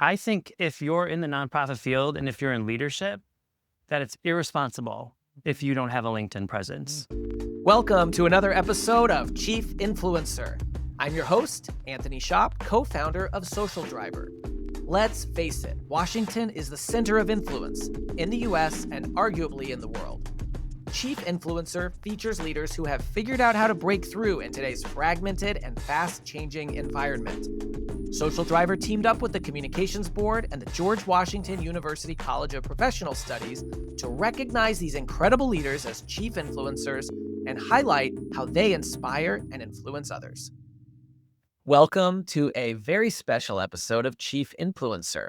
I think if you're in the nonprofit field and if you're in leadership, that it's irresponsible if you don't have a LinkedIn presence. Welcome to another episode of Chief Influencer. I'm your host, Anthony Schwab, co-founder of Social Driver. Let's face it, Washington is the center of influence in the US and arguably in the world. Chief Influencer features leaders who have figured out how to break through in today's fragmented and fast-changing environment. Social Driver teamed up with the Communications Board and the George Washington University College of Professional Studies to recognize these incredible leaders as chief influencers and highlight how they inspire and influence others. Welcome to a very special episode of Chief Influencer.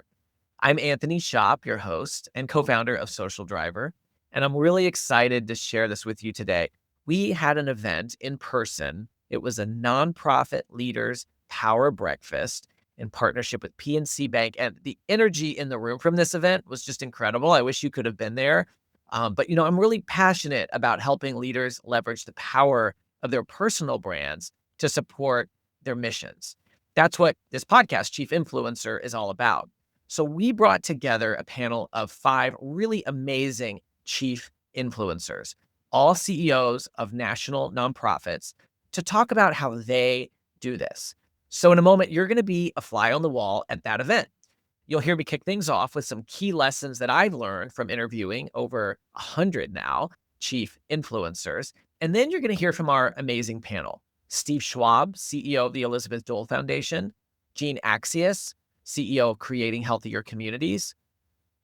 I'm Anthony Schwab, your host and co-founder of Social Driver, and I'm really excited to share this with you today. We had an event in person. It was a nonprofit leaders power breakfast in partnership with PNC Bank, and the energy in the room from this event was just incredible. I wish you could have been there. But I'm really passionate about helping leaders leverage the power of their personal brands to support their missions. That's what this podcast, Chief Influencer, is all about. So we brought together a panel of 5 really amazing chief influencers, all CEOs of national nonprofits, to talk about how they do this. So in a moment, you're going to be a fly on the wall at that event. You'll hear me kick things off with some key lessons that I've learned from interviewing over 100 now chief influencers. And then you're going to hear from our amazing panel. Steve Schwab, CEO of the Elizabeth Dole Foundation, Jean Accius, CEO of Creating Healthier Communities,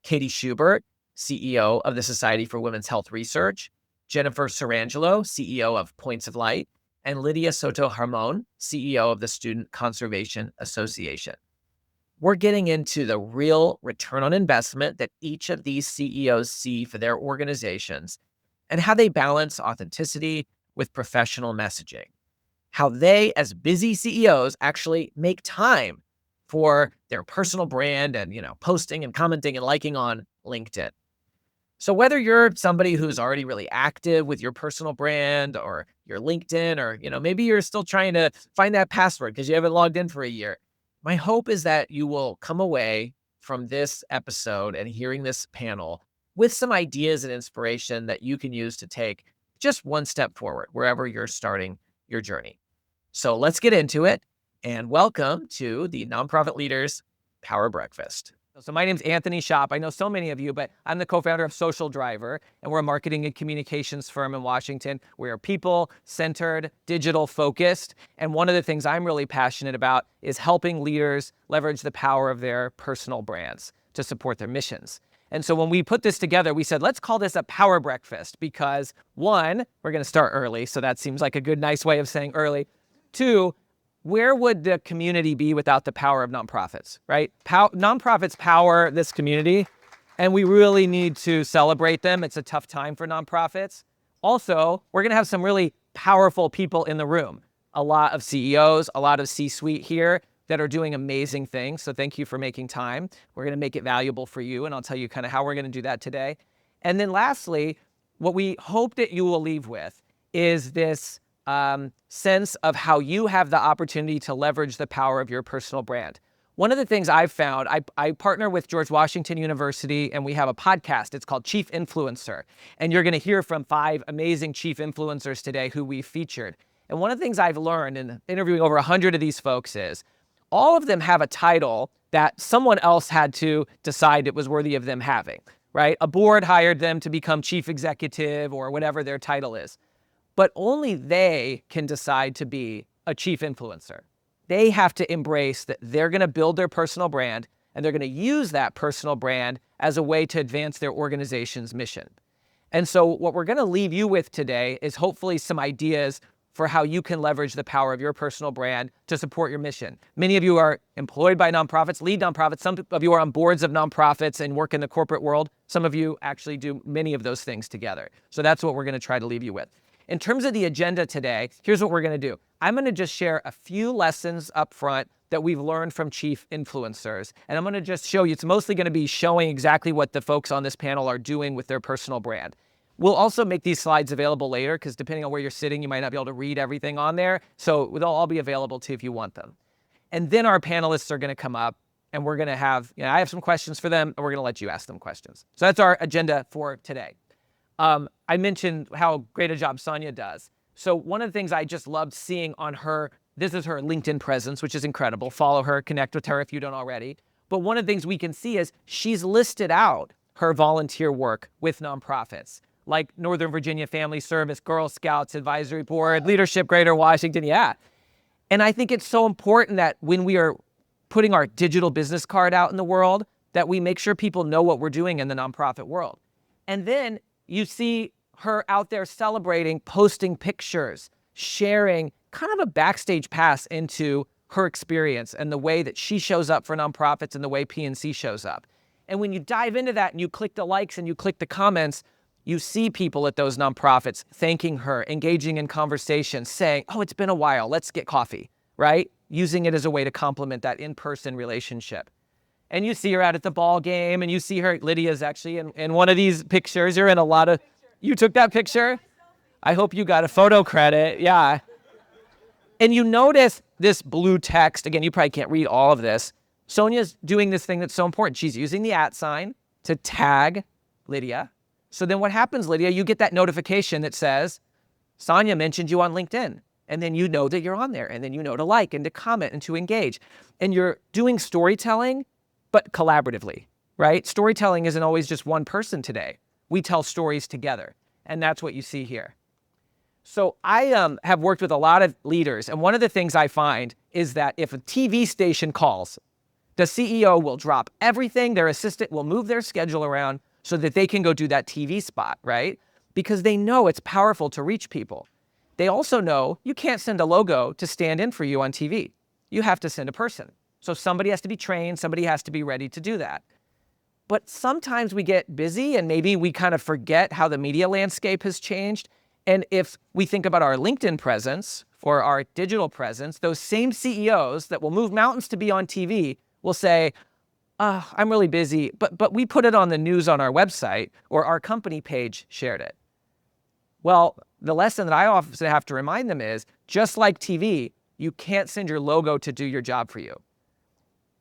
Katie Schubert, CEO of the Society for Women's Health Research, Jennifer Sirangelo, CEO of Points of Light, and Lidia Soto-Harmon, CEO of the Student Conservation Association. We're getting into the real return on investment that each of these CEOs see for their organizations and how they balance authenticity with professional messaging. How they, as busy CEOs, actually make time for their personal brand and, posting and commenting and liking on LinkedIn. So whether you're somebody who's already really active with your personal brand or your LinkedIn, or, maybe you're still trying to find that password because you haven't logged in for a year, my hope is that you will come away from this episode and hearing this panel with some ideas and inspiration that you can use to take just one step forward wherever you're starting your journey. So let's get into it, and welcome to the Nonprofit Leaders Power Breakfast. So my name's Anthony Schwab. I know so many of you, but I'm the co-founder of Social Driver, and we're a marketing and communications firm in Washington. We are people-centered, digital-focused, and one of the things I'm really passionate about is helping leaders leverage the power of their personal brands to support their missions. And so when we put this together, we said, let's call this a power breakfast because, 1, we're going to start early, so that seems like a good, nice way of saying early. 2, where would the community be without the power of nonprofits, right? Nonprofits power this community, and we really need to celebrate them. It's a tough time for nonprofits. Also, we're going to have some really powerful people in the room. A lot of CEOs, a lot of C-suite here that are doing amazing things. So thank you for making time. We're going to make it valuable for you, and I'll tell you kind of how we're going to do that today. And then lastly, what we hope that you will leave with is this sense of how you have the opportunity to leverage the power of your personal brand. One of the things I've found, I partner with George Washington University, and we have a podcast. It's called Chief Influencer. And you're going to hear from 5 amazing chief influencers today who we featured. And one of the things I've learned in interviewing over 100 of these folks is all of them have a title that someone else had to decide it was worthy of them having, right? A board hired them to become chief executive or whatever their title is. But only they can decide to be a chief influencer. They have to embrace that they're going to build their personal brand, and they're going to use that personal brand as a way to advance their organization's mission. And so what we're going to leave you with today is hopefully some ideas for how you can leverage the power of your personal brand to support your mission. Many of you are employed by nonprofits, lead nonprofits. Some of you are on boards of nonprofits and work in the corporate world. Some of you actually do many of those things together. So that's what we're going to try to leave you with. In terms of the agenda today, here's what we're going to do. I'm going to just share a few lessons up front that we've learned from chief influencers. And I'm going to just show you, it's mostly going to be showing exactly what the folks on this panel are doing with their personal brand. We'll also make these slides available later because depending on where you're sitting, you might not be able to read everything on there. So they'll all be available to you if you want them. And then our panelists are going to come up and we're going to have, I have some questions for them, and we're going to let you ask them questions. So that's our agenda for today. I mentioned how great a job Sonia does. So one of the things I just loved seeing on her, this is her LinkedIn presence, which is incredible. Follow her, connect with her if you don't already. But one of the things we can see is she's listed out her volunteer work with nonprofits like Northern Virginia Family Service, Girl Scouts Advisory Board, Leadership Greater Washington, And I think it's so important that when we are putting our digital business card out in the world, that we make sure people know what we're doing in the nonprofit world. And then you see her out there celebrating, posting pictures, sharing kind of a backstage pass into her experience and the way that she shows up for nonprofits and the way PNC shows up. And when you dive into that and you click the likes and you click the comments, you see people at those nonprofits thanking her, engaging in conversation, saying, oh, it's been a while, let's get coffee, right? Using it as a way to complement that in-person relationship. And you see her out at the ball game, and you see her, Lydia's actually in one of these pictures. You're in a lot of, you took that picture? I hope you got a photo credit, yeah. And you notice this blue text, again, you probably can't read all of this. Sonia's doing this thing that's so important. She's using the @ sign to tag Lidia. So then what happens, Lidia? You get that notification that says, Sonia mentioned you on LinkedIn. And then you know that you're on there. And then you know to like and to comment and to engage. And you're doing storytelling, but collaboratively, right? Storytelling isn't always just one person today. We tell stories together. And that's what you see here. So I have worked with a lot of leaders. And one of the things I find is that if a TV station calls, the CEO will drop everything. Their assistant will move their schedule around so that they can go do that TV spot, right? Because they know it's powerful to reach people. They also know you can't send a logo to stand in for you on TV. You have to send a person. So somebody has to be trained, somebody has to be ready to do that. But sometimes we get busy and maybe we kind of forget how the media landscape has changed. And if we think about our LinkedIn presence or our digital presence, those same CEOs that will move mountains to be on TV will say, I'm really busy, but we put it on the news on our website, or our company page shared it. Well, the lesson that I often have to remind them is, just like TV, you can't send your logo to do your job for you.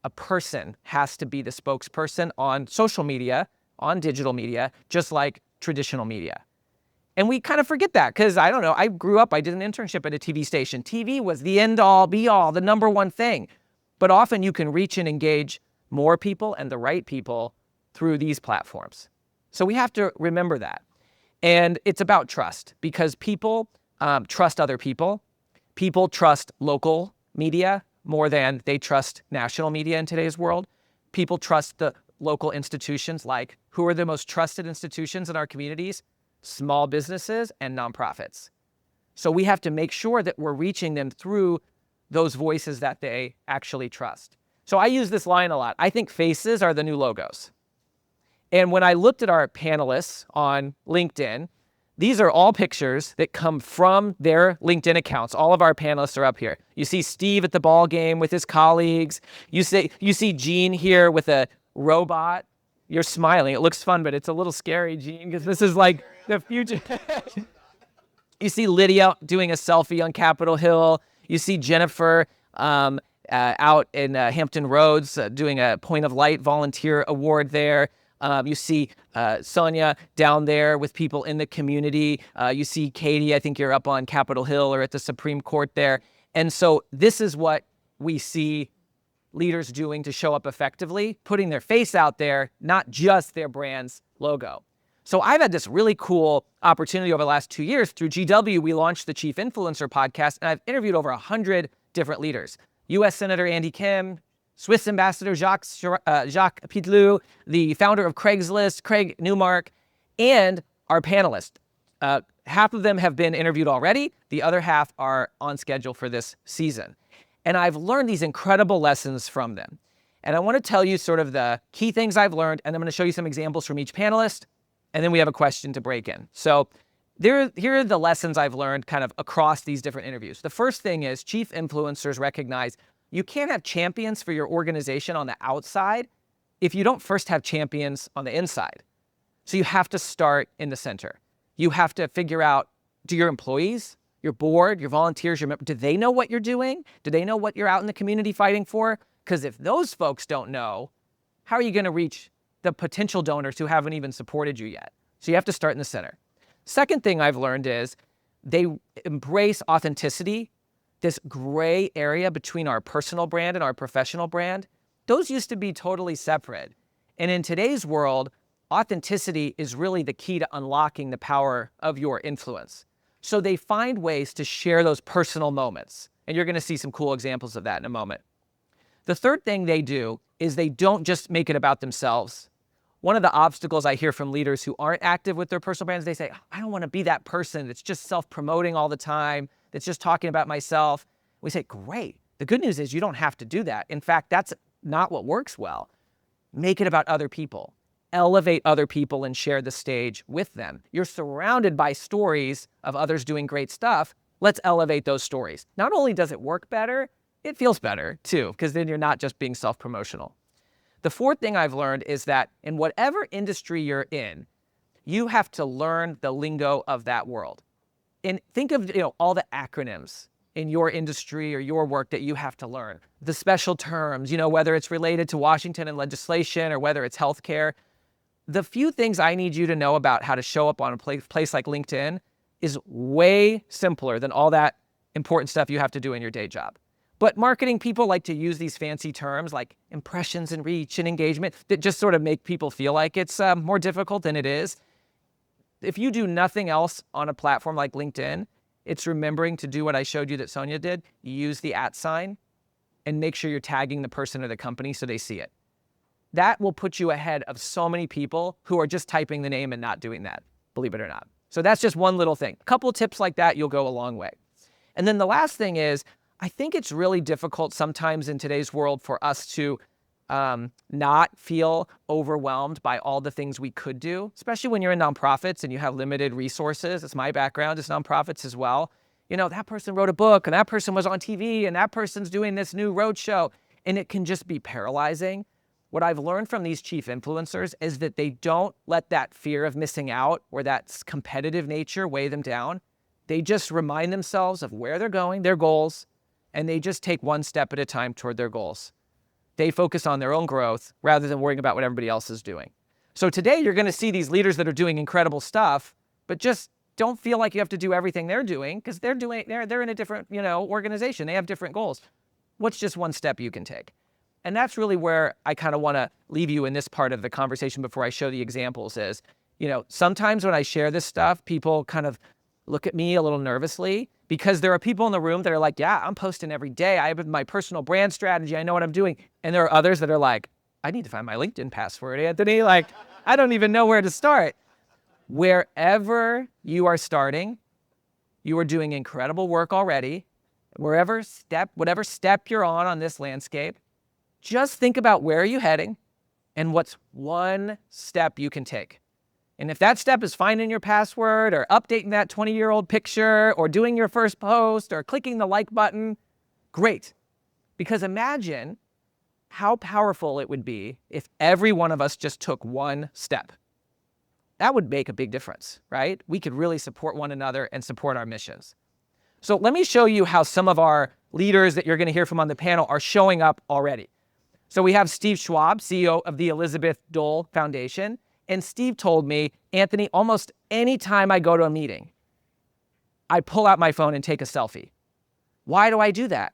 A person has to be the spokesperson on social media, on digital media, just like traditional media. And we kind of forget that because, I don't know, I grew up, I did an internship at a TV station. TV was the end all, be all, the number one thing. But often you can reach and engage more people and the right people through these platforms. So we have to remember that. And it's about trust, because people trust other people. People trust local media more than they trust national media in today's world. People trust the local institutions. Like, who are the most trusted institutions in our communities? Small businesses and nonprofits. So we have to make sure that we're reaching them through those voices that they actually trust. So I use this line a lot. I think faces are the new logos. And when I looked at our panelists on LinkedIn, these are all pictures that come from their LinkedIn accounts. All of our panelists are up here. You see Steve at the ball game with his colleagues. You see Gene here with a robot. You're smiling. It looks fun, but it's a little scary, Gene, because this is like the future. You see Lidia doing a selfie on Capitol Hill. You see Jennifer out in Hampton Roads doing a Point of Light volunteer award there. You see Sonia down there with people in the community. You see Katie, I think you're up on Capitol Hill or at the Supreme Court there. And so this is what we see leaders doing to show up effectively, putting their face out there, not just their brand's logo. So I've had this really cool opportunity over the last 2 years. Through GW, we launched the Chief Influencer podcast, and I've interviewed over 100 different leaders. U.S. Senator Andy Kim, Swiss Ambassador Jacques Pitlou, the founder of Craigslist, Craig Newmark, and our panelists. Half of them have been interviewed already. The other half are on schedule for this season. And I've learned these incredible lessons from them. And I want to tell you sort of the key things I've learned, and I'm going to show you some examples from each panelist, and then we have a question to break in. So here are the lessons I've learned kind of across these different interviews. The first thing is chief influencers recognize you can't have champions for your organization on the outside if you don't first have champions on the inside. So you have to start in the center. You have to figure out, do your employees, your board, your volunteers, do they know what you're doing? Do they know what you're out in the community fighting for? Because if those folks don't know, how are you going to reach the potential donors who haven't even supported you yet? So you have to start in the center. Second thing I've learned is they embrace authenticity, this gray area between our personal brand and our professional brand. Those used to be totally separate. And in today's world, authenticity is really the key to unlocking the power of your influence. So they find ways to share those personal moments. And you're going to see some cool examples of that in a moment. The third thing they do is they don't just make it about themselves. One of the obstacles I hear from leaders who aren't active with their personal brands, they say, I don't want to be that person that's just self-promoting all the time, that's just talking about myself. We say, great. The good news is you don't have to do that. In fact, that's not what works well. Make it about other people. Elevate other people and share the stage with them. You're surrounded by stories of others doing great stuff. Let's elevate those stories. Not only does it work better, it feels better too, because then you're not just being self-promotional. The fourth thing I've learned is that in whatever industry you're in, you have to learn the lingo of that world. And think of all the acronyms in your industry or your work that you have to learn. The special terms, whether it's related to Washington and legislation or whether it's healthcare. The few things I need you to know about how to show up on a place like LinkedIn is way simpler than all that important stuff you have to do in your day job. But marketing people like to use these fancy terms like impressions and reach and engagement that just sort of make people feel like it's more difficult than it is. If you do nothing else on a platform like LinkedIn, it's remembering to do what I showed you that Sonia did. You use the @ and make sure you're tagging the person or the company so they see it. That will put you ahead of so many people who are just typing the name and not doing that, believe it or not. So that's just one little thing. A couple of tips like that, you'll go a long way. And then the last thing is, I think it's really difficult sometimes in today's world for us to not feel overwhelmed by all the things we could do, especially when you're in nonprofits and you have limited resources. It's my background, it's nonprofits as well. That person wrote a book and that person was on TV and that person's doing this new roadshow, and it can just be paralyzing. What I've learned from these chief influencers is that they don't let that fear of missing out or that competitive nature weigh them down. They just remind themselves of where they're going, their goals, and they just take one step at a time toward their goals. They focus on their own growth rather than worrying about what everybody else is doing. So today you're going to see these leaders that are doing incredible stuff, but just don't feel like you have to do everything they're doing because they're in a different, organization. They have different goals. What's just one step you can take? And that's really where I kind of want to leave you in this part of the conversation before I show the examples is, sometimes when I share this stuff, people kind of look at me a little nervously because there are people in the room that are like, yeah, I'm posting every day. I have my personal brand strategy. I know what I'm doing. And there are others that are like, I need to find my LinkedIn password, Anthony. Like, I don't even know where to start. Wherever you are starting, you are doing incredible work already. Whatever step you're on this landscape, just think about where are you heading and what's one step you can take. And if that step is finding your password or updating that 20-year-old picture or doing your first post or clicking the like button, great. Because imagine how powerful it would be if every one of us just took one step. That would make a big difference, right? We could really support one another and support our missions. So let me show you how some of our leaders that you're going to hear from on the panel are showing up already. So we have Steve Schwab, CEO of the Elizabeth Dole Foundation. And Steve told me, Anthony, almost any time I go to a meeting, I pull out my phone and take a selfie. Why do I do that?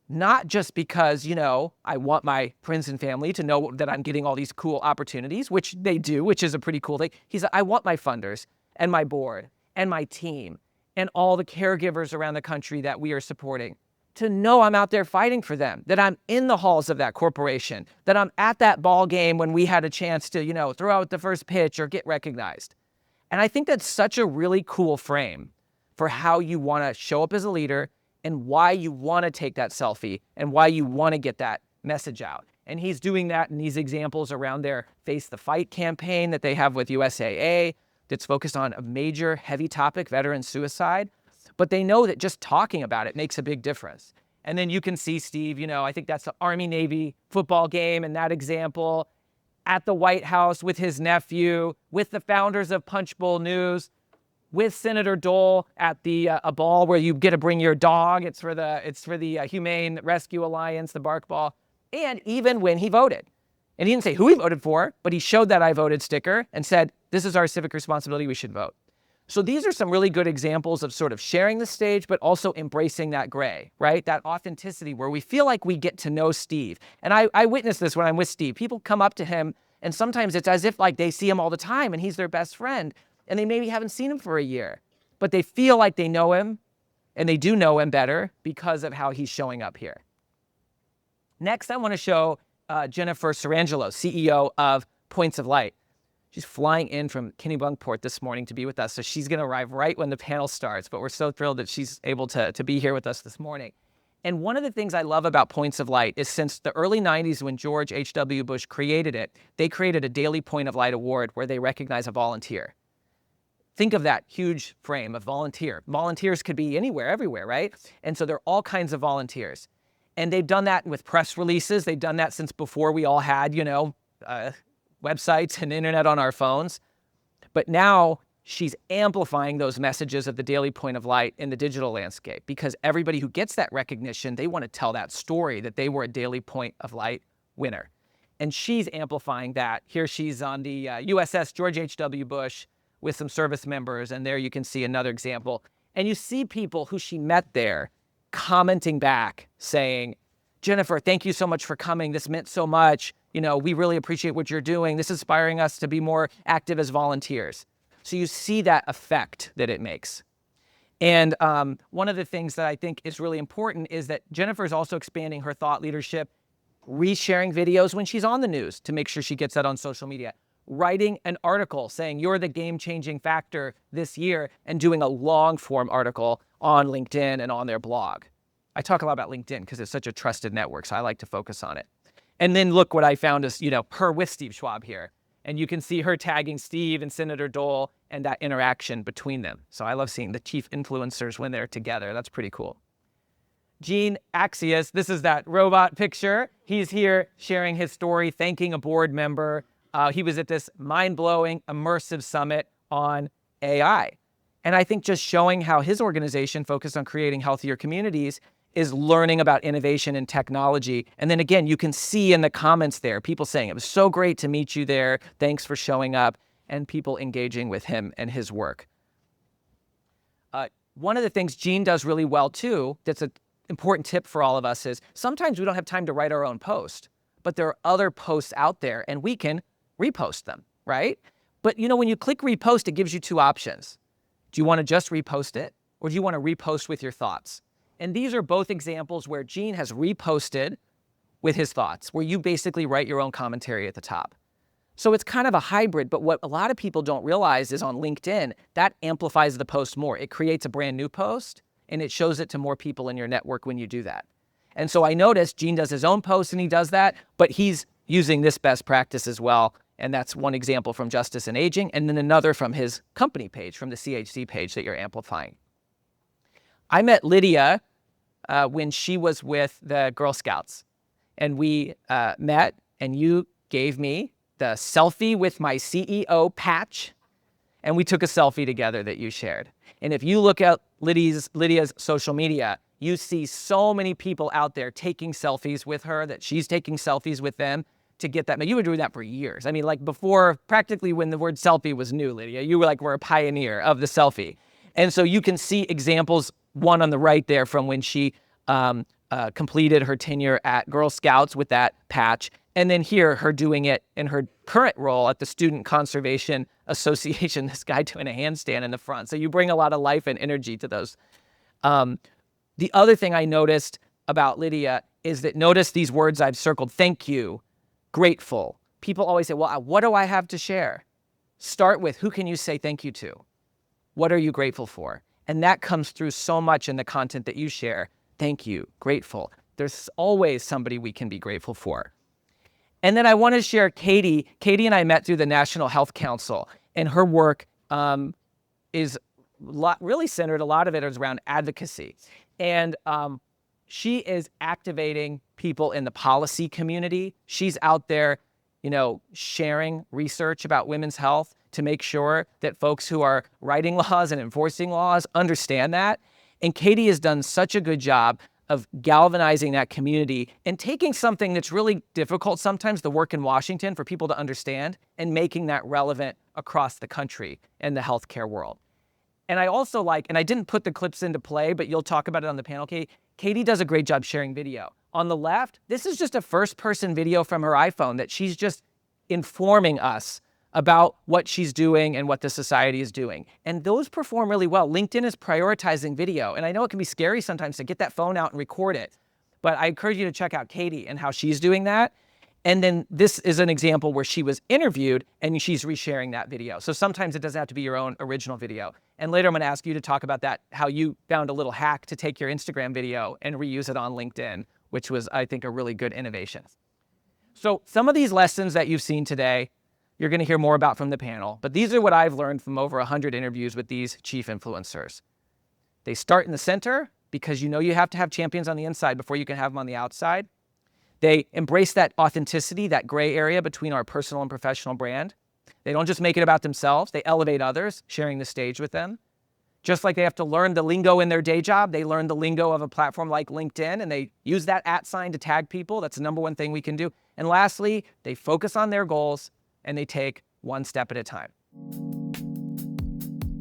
Not just because, I want my friends and family to know that I'm getting all these cool opportunities, which they do, which is a pretty cool thing. He said, I want my funders and my board and my team and all the caregivers around the country that we are supporting to know I'm out there fighting for them, that I'm in the halls of that corporation, that I'm at that ball game when we had a chance to, throw out the first pitch or get recognized. And I think that's such a really cool frame for how you want to show up as a leader and why you want to take that selfie and why you want to get that message out. And he's doing that in these examples around their Face the Fight campaign that they have with USAA that's focused on a major heavy topic, veteran suicide. But they know that just talking about it makes a big difference. And then you can see Steve, I think that's the Army-Navy football game in that example, at the White House with his nephew, with the founders of Punchbowl News, with Senator Dole at a ball where you get to bring your dog. It's for the Humane Rescue Alliance, the Bark Ball. and even when he voted. And he didn't say who he voted for, but he showed that I voted sticker and said, this is our civic responsibility, we should vote. So these are some really good examples of sort of sharing the stage, but also embracing that gray, right? That authenticity where we feel like we get to know Steve. And I witness this when I'm with Steve. People come up to him, and sometimes it's as if like they see him all the time and he's their best friend, and they maybe haven't seen him for a year, but they feel like they know him, and they do know him better because of how he's showing up here. Next, I want to show Jennifer Sirangelo, CEO of Points of Light. She's flying in from Kennebunkport this morning to be with us, so she's going to arrive right when the panel starts, but we're so thrilled that she's able to be here with us this morning. And one of the things I love about Points of Light is since the early 90s when George H.W. Bush created it, they created a daily Point of Light award where they recognize a volunteer. Think of that huge frame of volunteer. Volunteers could be anywhere, everywhere, right? And so there are all kinds of volunteers. And they've done that with press releases. They've done that since before we all had, websites and internet on our phones. But now she's amplifying those messages of the daily Point of Light in the digital landscape because everybody who gets that recognition, they want to tell that story that they were a daily Point of Light winner. And she's amplifying that. Here she's on the USS George H.W. Bush with some service members, and there you can see another example. And you see people who she met there commenting back saying, Jennifer, thank you so much for coming. This meant so much. We really appreciate what you're doing. This is inspiring us to be more active as volunteers. So you see that effect that it makes. And one of the things that I think is really important is that Jennifer is also expanding her thought leadership, resharing videos when she's on the news to make sure she gets that on social media, writing an article saying you're the game-changing factor this year, and doing a long-form article on LinkedIn and on their blog. I talk a lot about LinkedIn because it's such a trusted network, so I like to focus on it. And then look what I found is, her with Steve Schwab here. And you can see her tagging Steve and Senator Dole and that interaction between them. So I love seeing the chief influencers when they're together. That's pretty cool. Gene Accius, this is that robot picture. He's here sharing his story, thanking a board member. He was at this mind-blowing, immersive summit on AI. And I think just showing how his organization focused on creating healthier communities is learning about innovation and technology. And then again, you can see in the comments there, people saying, it was so great to meet you there. Thanks for showing up, and people engaging with him and his work. One of the things Gene does really well too, that's an important tip for all of us is sometimes we don't have time to write our own post, but there are other posts out there and we can repost them, right? But when you click repost, it gives you two options. Do you want to just repost it, or do you want to repost with your thoughts? And these are both examples where Gene has reposted with his thoughts, where you basically write your own commentary at the top. So it's kind of a hybrid, but what a lot of people don't realize is on LinkedIn, that amplifies the post more. It creates a brand new post, and it shows it to more people in your network when you do that. And so I noticed Gene does his own post, and he does that, but he's using this best practice as well. And that's one example from Justice and Aging, and then another from his company page, from the CHC page that you're amplifying. I met Lidia when she was with the Girl Scouts, and we met, and you gave me the selfie with my CEO patch, and we took a selfie together that you shared. And if you look at Lydia's social media, you see so many people out there taking selfies with her, that she's taking selfies with them to get that. Now, you were doing that for years. I mean, like before, practically when the word selfie was new, Lidia, you were a pioneer of the selfie. And so you can see examples, one on the right there from when she completed her tenure at Girl Scouts with that patch. And then here, her doing it in her current role at the Student Conservation Association, this guy doing a handstand in the front. So you bring a lot of life and energy to those. The other thing I noticed about Lidia is that notice these words I've circled: thank you, grateful. People always say, well, what do I have to share? Start with, who can you say thank you to? What are you grateful for? And that comes through so much in the content that you share. Thank you, grateful. There's always somebody we can be grateful for. And then I want to share Katie. Katie and I met through the National Health Council, and her work is really centered, a lot of it is around advocacy. And she is activating people in the policy community. She's out there, sharing research about women's health to make sure that folks who are writing laws and enforcing laws understand that. And Katie has done such a good job of galvanizing that community and taking something that's really difficult sometimes, the work in Washington, for people to understand, and making that relevant across the country and the healthcare world. And I also like, and I didn't put the clips into play, but you'll talk about it on the panel, Katie. Katie does a great job sharing video. On the left, this is just a first-person video from her iPhone that she's just informing us about what she's doing and what the society is doing. And those perform really well. LinkedIn is prioritizing video. And I know it can be scary sometimes to get that phone out and record it, but I encourage you to check out Katie and how she's doing that. And then this is an example where she was interviewed and she's resharing that video. So sometimes it doesn't have to be your own original video. And later I'm going to ask you to talk about that, how you found a little hack to take your Instagram video and reuse it on LinkedIn, which was, I think, a really good innovation. So some of these lessons that you've seen today, you're going to hear more about from the panel, but these are what I've learned from over 100 interviews with these chief influencers. They start in the center because you know you have to have champions on the inside before you can have them on the outside. They embrace that authenticity, that gray area between our personal and professional brand. They don't just make it about themselves, they elevate others, sharing the stage with them. Just like they have to learn the lingo in their day job, they learn the lingo of a platform like LinkedIn, and they use that @ to tag people. That's the number one thing we can do. And lastly, they focus on their goals and they take one step at a time.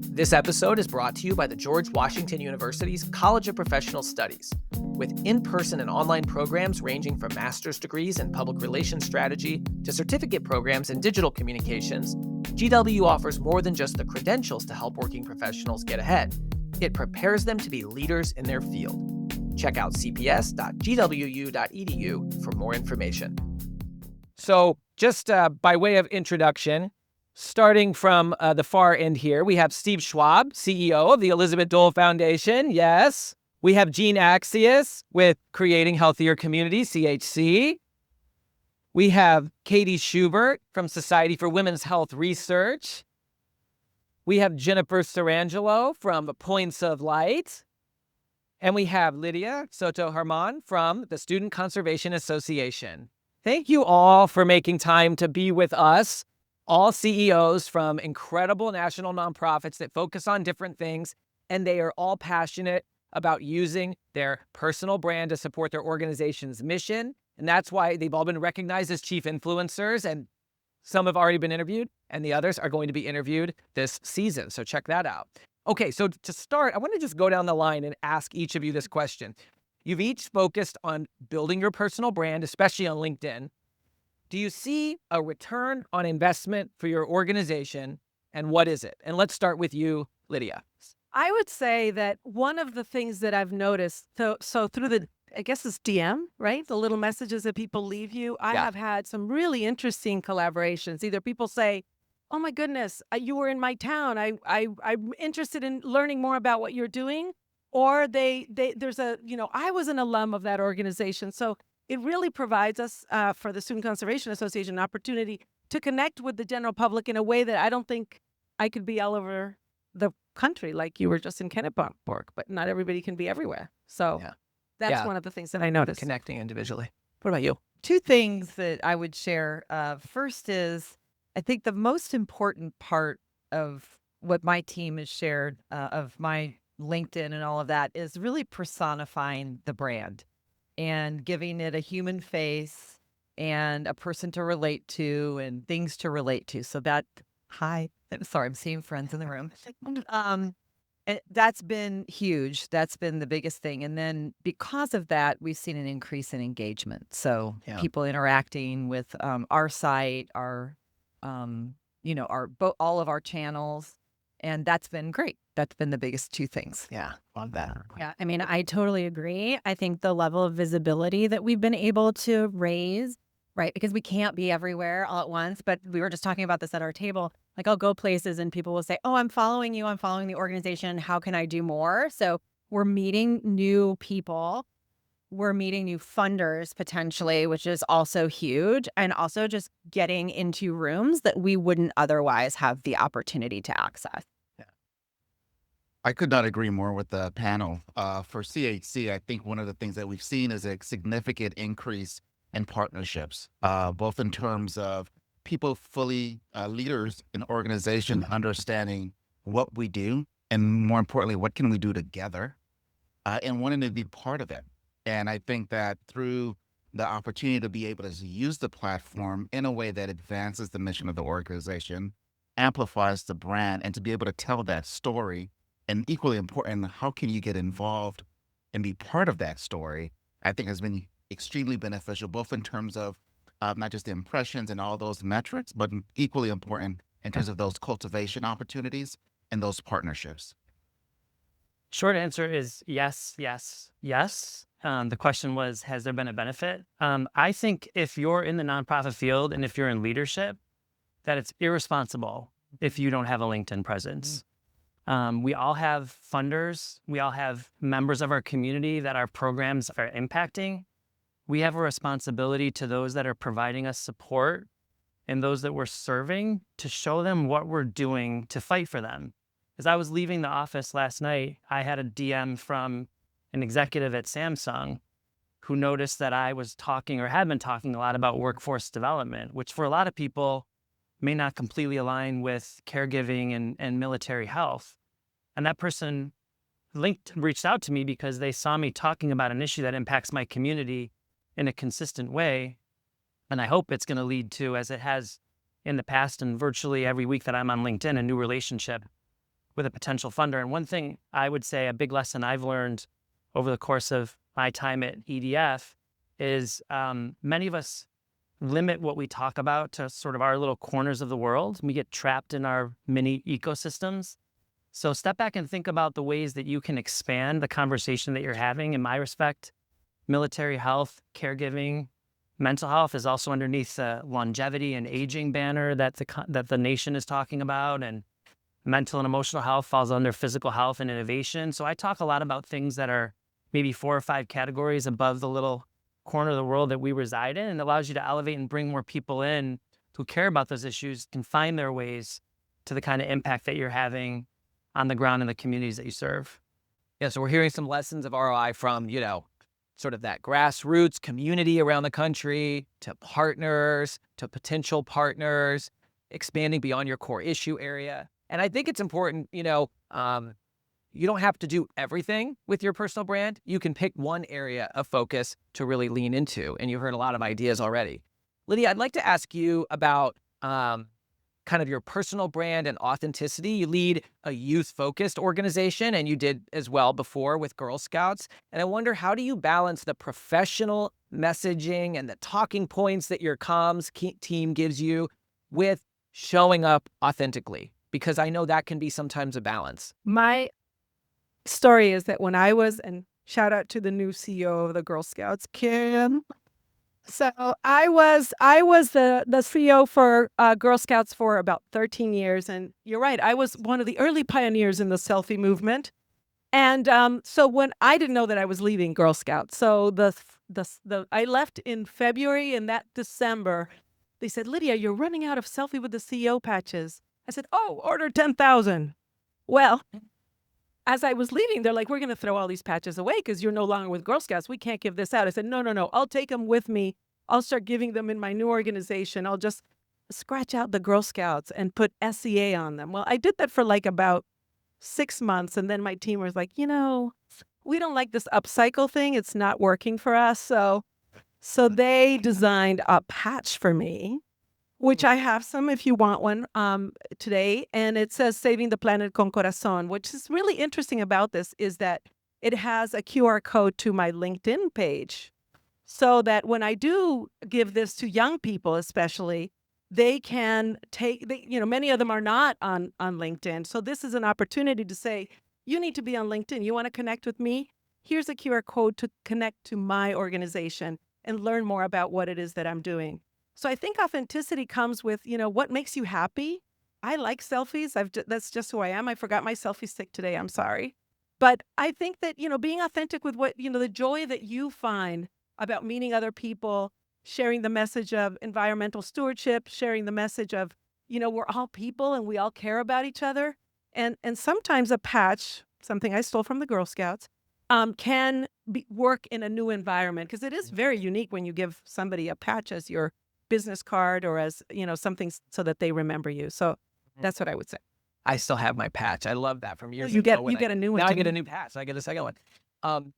This episode is brought to you by the George Washington University's College of Professional Studies. With in-person and online programs ranging from master's degrees in public relations strategy to certificate programs in digital communications, GW offers more than just the credentials to help working professionals get ahead. It prepares them to be leaders in their field. Check out cps.gwu.edu for more information. So just by way of introduction, starting from the far end here, we have Steve Schwab, CEO of the Elizabeth Dole Foundation. Yes. We have Gene Accius with Creating Healthier Communities, CHC. We have Katie Schubert from Society for Women's Health Research. We have Jennifer Sirangelo from Points of Light. And we have Lidia Soto-Harmon from the Student Conservation Association. Thank you all for making time to be with us. All CEOs from incredible national nonprofits that focus on different things, and they are all passionate about using their personal brand to support their organization's mission. And that's why they've all been recognized as chief influencers, and some have already been interviewed, and the others are going to be interviewed this season. So check that out. Okay, so to start, I want to just go down the line and ask each of you this question. You've each focused on building your personal brand, especially on LinkedIn. Do you see a return on investment for your organization, and what is it? And let's start with you, Lidia. I would say that one of the things that I've noticed, so through the, I guess it's DM, right? The little messages that people leave you. I have had some really interesting collaborations. Either people say, oh my goodness, you were in my town. I'm interested in learning more about what you're doing. Or there's a, I was an alum of that organization. So it really provides us, for the Student Conservation Association, an opportunity to connect with the general public in a way that I don't think I could be all over the country, like you were just in Kennebunkport, but not everybody can be everywhere. So that's one of the things that I noticed. Connecting individually. What about you? Two things that I would share. First is, I think the most important part of what my team has shared, of my LinkedIn and all of that, is really personifying the brand and giving it a human face and a person to relate to and things to relate to. So that, hi, sorry, I'm seeing friends in the room. That's been huge. That's been the biggest thing. And then because of that, we've seen an increase in engagement. So people interacting with our site, our, all of our channels. And that's been great. That's been the biggest two things. Yeah, love that. Yeah, I mean, I totally agree. I think the level of visibility that we've been able to raise, right? Because we can't be everywhere all at once. But we were just talking about this at our table. Like, I'll go places and people will say, oh, I'm following you. I'm following the organization. How can I do more? So we're meeting new people. We're meeting new funders potentially, which is also huge. And also just getting into rooms that we wouldn't otherwise have the opportunity to access. I could not agree more with the panel. For CHC, I think one of the things that we've seen is a significant increase in partnerships, both in terms of people fully, leaders in organization understanding what we do, and more importantly, what can we do together, and wanting to be part of it. And I think that through the opportunity to be able to use the platform in a way that advances the mission of the organization, amplifies the brand, and to be able to tell that story, and equally important, how can you get involved and be part of that story, I think has been extremely beneficial, both in terms of not just the impressions and all those metrics, but equally important in terms of those cultivation opportunities and those partnerships. Short answer is yes, yes, yes. The question was, has there been a benefit? I think if you're in the nonprofit field and if you're in leadership, that it's irresponsible if you don't have a LinkedIn presence. We all have funders. We all have members of our community that our programs are impacting. We have a responsibility to those that are providing us support and those that we're serving to show them what we're doing to fight for them. As I was leaving the office last night, I had a DM from an executive at Samsung who noticed that I was talking or had been talking a lot about workforce development, which for a lot of people may not completely align with caregiving and military health. And that person reached out to me because they saw me talking about an issue that impacts my community in a consistent way. And I hope it's going to lead to, as it has in the past and virtually every week that I'm on LinkedIn, a new relationship with a potential funder. And one thing I would say, a big lesson I've learned over the course of my time at EDF is many of us limit what we talk about to sort of our little corners of the world. We get trapped in our mini ecosystems. So step back and think about the ways that you can expand the conversation that you're having. In my respect, military health, caregiving, mental health is also underneath the longevity and aging banner that the nation is talking about, and mental and emotional health falls under physical health and innovation. So I talk a lot about things that are maybe 4 or 5 categories above the little corner of the world that we reside in, and it allows you to elevate and bring more people in who care about those issues, can find their ways to the kind of impact that you're having on the ground in the communities that you serve. Yeah, so we're hearing some lessons of ROI from, sort of that grassroots community around the country to partners, to potential partners, expanding beyond your core issue area. And I think it's important, you don't have to do everything with your personal brand. You can pick one area of focus to really lean into. And you heard a lot of ideas already. Lidia, I'd like to ask you about kind of your personal brand and authenticity. You lead a youth-focused organization, and you did as well before with Girl Scouts. And I wonder, how do you balance the professional messaging and the talking points that your comms team gives you with showing up authentically? Because I know that can be sometimes a balance. My story is that when I was, and shout out to the new CEO of the Girl Scouts, Kim. So I was the CEO for Girl Scouts for about 13 years. And you're right, I was one of the early pioneers in the selfie movement. And so when I didn't know that I was leaving Girl Scouts, so I left in February, and that December, they said, Lidia, you're running out of selfie with the CEO patches. I said, oh, order 10,000. Well, as I was leaving, they're like, we're going to throw all these patches away because you're no longer with Girl Scouts. We can't give this out. I said, no. I'll take them with me. I'll start giving them in my new organization. I'll just scratch out the Girl Scouts and put SEA on them. Well, I did that for like about 6 months. And then my team was like, we don't like this upcycle thing. It's not working for us. So they designed a patch for me, which I have some if you want one today. And it says Saving the Planet con Corazon. Which is really interesting about this is that it has a QR code to my LinkedIn page, so that when I do give this to young people especially, they can many of them are not on LinkedIn. So this is an opportunity to say, you need to be on LinkedIn. You want to connect with me? Here's a QR code to connect to my organization and learn more about what it is that I'm doing. So I think authenticity comes with, what makes you happy. I like selfies. That's just who I am. I forgot my selfie stick today. I'm sorry. But I think that, being authentic with what, the joy that you find about meeting other people, sharing the message of environmental stewardship, sharing the message of, we're all people and we all care about each other. And sometimes a patch, something I stole from the Girl Scouts, can work in a new environment, because it is very unique when you give somebody a patch as your business card or as, something so that they remember you. So that's what I would say. I still have my patch. I love that from years You ago. get a new one. Now I too. get a new patch. I get a second one.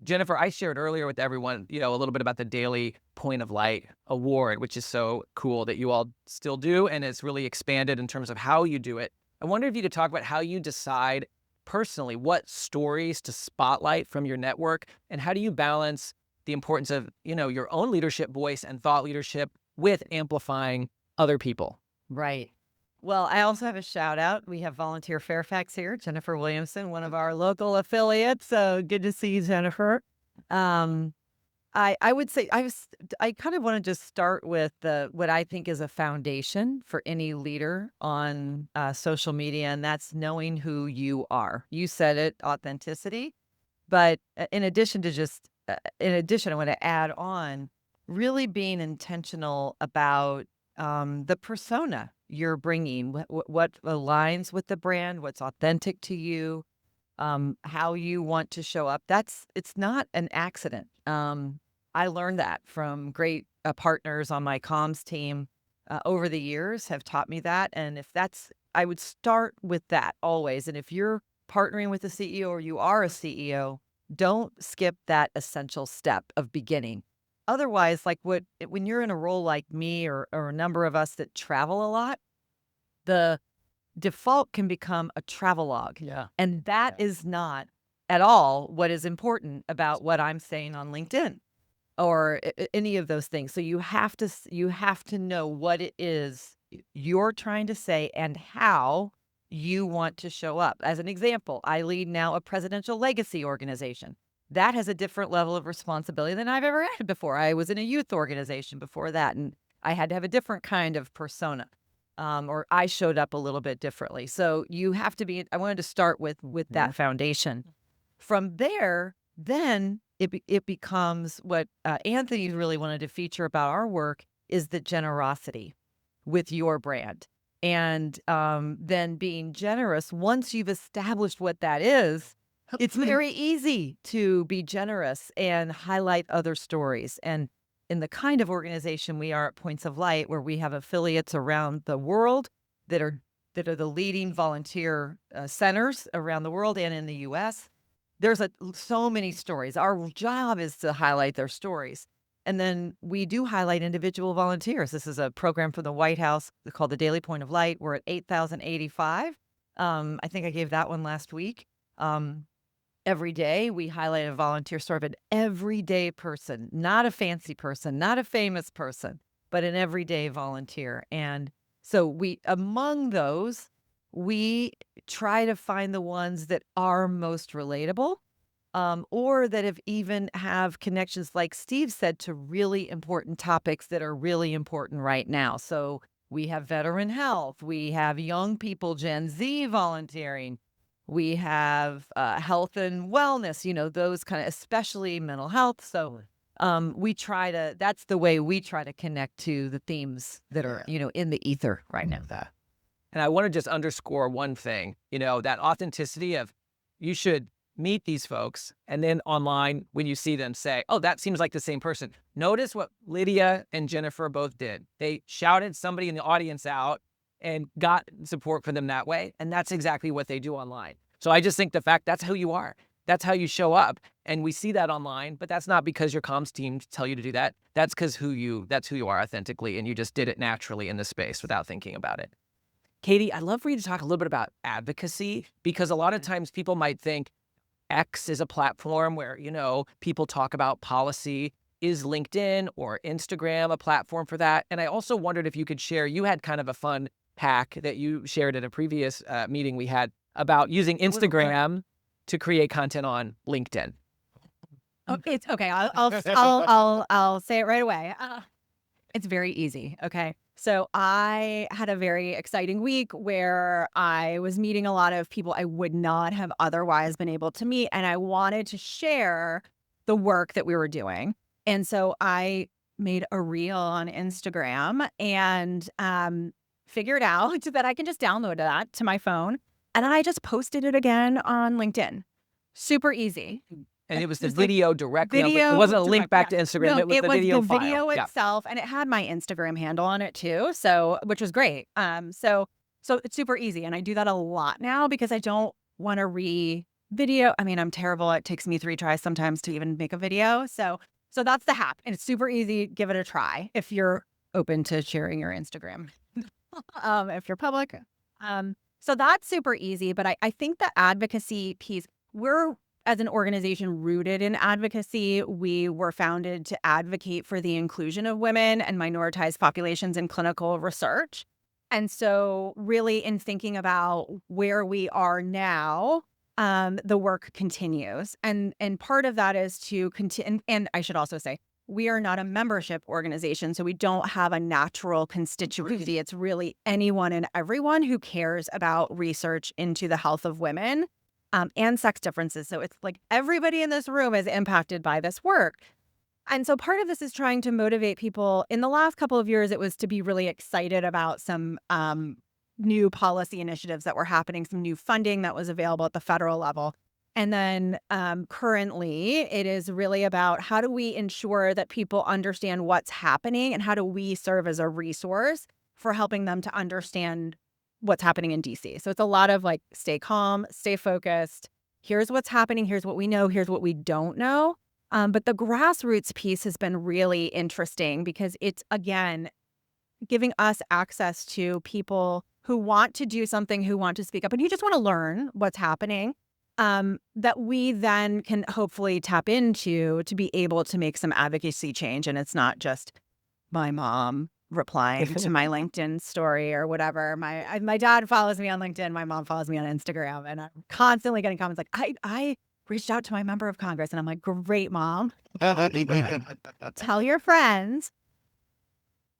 Jennifer, I shared earlier with everyone, a little bit about the Daily Point of Light Award, which is so cool that you all still do, and it's really expanded in terms of how you do it. I wonder if you could talk about how you decide personally what stories to spotlight from your network, and how do you balance the importance of, your own leadership voice and thought leadership with amplifying other people. Right. Well, I also have a shout out. We have Volunteer Fairfax here, Jennifer Williamson, one of our local affiliates. So good to see you, Jennifer. I would say I kind of want to just start with what I think is a foundation for any leader on social media, and that's knowing who you are. You said it, authenticity. But in addition, I want to add on really being intentional about the persona you're bringing, what aligns with the brand, what's authentic to you, how you want to show up. It's not an accident. I learned that from great partners on my comms team over the years have taught me that. And I would start with that always. And if you're partnering with a CEO or you are a CEO, don't skip that essential step of beginning. Otherwise, when you're in a role like me or a number of us that travel a lot, the default can become a travelogue. Yeah. And that is not at all what is important about what I'm saying on LinkedIn or any of those things. So you have to know what it is you're trying to say and how you want to show up. As an example, I lead now a presidential legacy organization. That has a different level of responsibility than I've ever had before. I was in a youth organization before that, and I had to have a different kind of persona, or I showed up a little bit differently. So you have to be. I wanted to start with that foundation. From there, then it becomes what Anthony really wanted to feature about our work is the generosity with your brand, and then being generous once you've established what that is. It's very easy to be generous and highlight other stories. And in the kind of organization we are at Points of Light, where we have affiliates around the world that are the leading volunteer centers around the world and in the U.S., there's so many stories. Our job is to highlight their stories. And then we do highlight individual volunteers. This is a program from the White House called the Daily Point of Light. We're at 8,085. I think I gave that one last week. Every day, we highlight a volunteer story of an everyday person, not a fancy person, not a famous person, but an everyday volunteer. And so among those, we try to find the ones that are most relatable, or that have connections, like Steve said, to really important topics that are really important right now. So we have veteran health, we have young people, Gen Z volunteering. We have health and wellness, those kind of, especially mental health. So that's the way we try to connect to the themes that are, in the ether right now. That. And I want to just underscore one thing, that authenticity of you should meet these folks and then online when you see them say, oh, that seems like the same person. Notice what Lidia and Jennifer both did. They shouted somebody in the audience out and got support for them that way. And that's exactly what they do online. So I just think that's who you are. That's how you show up. And we see that online, but that's not because your comms team tell you to do that. That's because that's who you are authentically. And you just did it naturally in this space without thinking about it. Katie, I'd love for you to talk a little bit about advocacy, because a lot of times people might think X is a platform where, people talk about policy. Is LinkedIn or Instagram a platform for that? And I also wondered if you could share, you had kind of a fun hack that you shared at a previous meeting we had about using Instagram to create content on LinkedIn. Oh, it's okay. I'll say it right away. It's very easy. Okay. So I had a very exciting week where I was meeting a lot of people I would not have otherwise been able to meet. And I wanted to share the work that we were doing. And so I made a reel on Instagram and figured out that I can just download that to my phone. And I just posted it again on LinkedIn. Super easy. And it was the video directly. It wasn't a link back to Instagram. No, it was the video file. Video itself, and it had my Instagram handle on it too. So, which was great. So it's super easy, and I do that a lot now because I don't want to video. I mean, I'm terrible. It takes me 3 tries sometimes to even make a video. So that's the hack. And it's super easy. Give it a try if you're open to sharing your Instagram. If you're public. So that's super easy. But I think the advocacy piece, we're as an organization rooted in advocacy. We were founded to advocate for the inclusion of women and minoritized populations in clinical research. And so really in thinking about where we are now, the work continues. And part of that is to continue. And I should also say, we are not a membership organization, so we don't have a natural constituency. It's really anyone and everyone who cares about research into the health of women and sex differences. So it's like everybody in this room is impacted by this work. And so part of this is trying to motivate people. In the last couple of years, it was to be really excited about some new policy initiatives that were happening, some new funding that was available at the federal level. And then currently, it is really about how do we ensure that people understand what's happening and how do we serve as a resource for helping them to understand what's happening in DC. So it's a lot of like, stay calm, stay focused. Here's what's happening. Here's what we know. Here's what we don't know. But the grassroots piece has been really interesting because it's, again, giving us access to people who want to do something, who want to speak up, and who just want to learn what's happening, that we then can hopefully tap into to be able to make some advocacy change. And it's not just my mom replying to my LinkedIn story or whatever. My dad follows me on LinkedIn. My mom follows me on Instagram. And I'm constantly getting comments like, I reached out to my member of Congress. And I'm like, great, Mom. Tell your friends.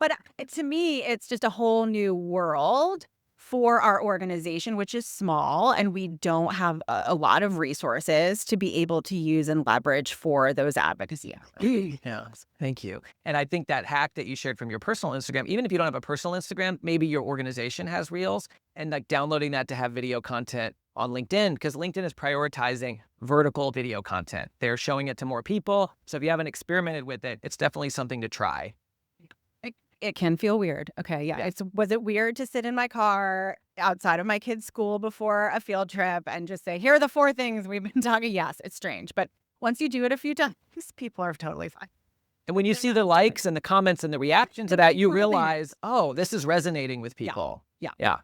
But to me, it's just a whole new world for our organization, which is small, and we don't have a lot of resources to be able to use and leverage for those advocacy efforts. Yeah, thank you. And I think that hack that you shared from your personal Instagram, even if you don't have a personal Instagram, maybe your organization has Reels, and like downloading that to have video content on LinkedIn, because LinkedIn is prioritizing vertical video content. They're showing it to more people. So if you haven't experimented with it, it's definitely something to try. It can feel weird. Okay, yeah. Was it weird to sit in my car outside of my kid's school before a field trip and just say, here are the 4 things we've been talking? Yes, it's strange. But once you do it a few times, people are totally fine. And when you see the likes and the comments and the reaction to that, you realize, oh, this is resonating with people. Yeah.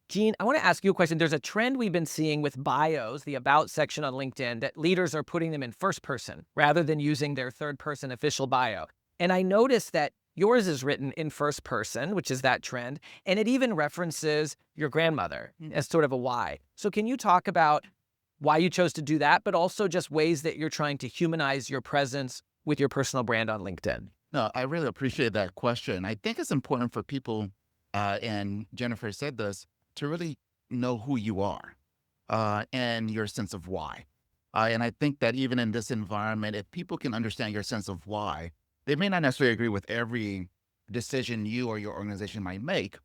Jean, I want to ask you a question. There's a trend we've been seeing with bios, the about section on LinkedIn, that leaders are putting them in first person rather than using their third person official bio. And I noticed that yours is written in first person, which is that trend, and it even references your grandmother as sort of a why. So can you talk about why you chose to do that, but also just ways that you're trying to humanize your presence with your personal brand on LinkedIn? No, I really appreciate that question. I think it's important for people, and Jennifer said this, to really know who you are and your sense of why. And I think that even in this environment, if people can understand your sense of why, they may not necessarily agree with every decision you or your organization might make,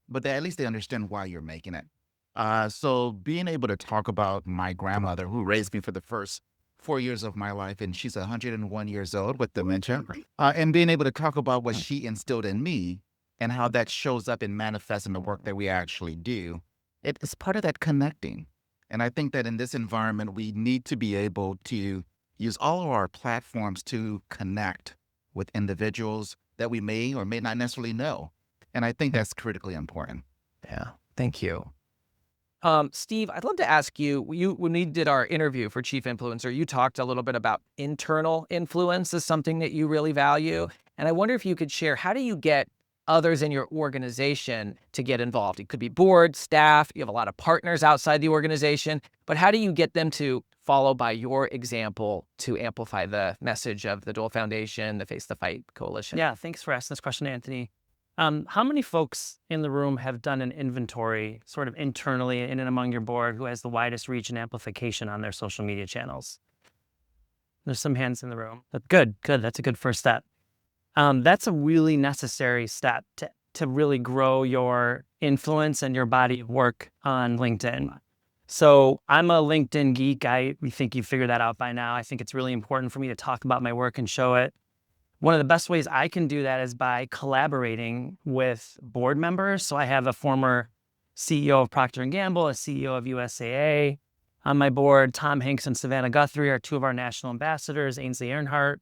but at least they understand why you're making it. So being able to talk about my grandmother, who raised me for the first 4 years of my life, and she's 101 years old with dementia, and being able to talk about what she instilled in me and how that shows up and manifests in the work that we actually do, it's part of that connecting. And I think that in this environment, we need to be able to use all of our platforms to connect with individuals that we may or may not necessarily know. And I think that's critically important. Yeah, thank you. Steve, I'd love to ask you, when we did our interview for Chief Influencer, you talked a little bit about internal influence as something that you really value. And I wonder if you could share, how do you get others in your organization to get involved? It could be board, staff, you have a lot of partners outside the organization, but how do you get them to follow by your example to amplify the message of the Dole Foundation, the Face the Fight Coalition? Yeah, thanks for asking this question, Anthony. How many folks in the room have done an inventory sort of internally in and among your board who has the widest reach and amplification on their social media channels? There's some hands in the room. Good. That's a good first step. That's a really necessary step to really grow your influence and your body of work on LinkedIn. So I'm a LinkedIn geek. We think you figured that out by now. I think it's really important for me to talk about my work and show it. One of the best ways I can do that is by collaborating with board members. So I have a former CEO of Procter & Gamble, a CEO of USAA, on my board. Tom Hanks and Savannah Guthrie are two of our national ambassadors. Ainsley Earnhardt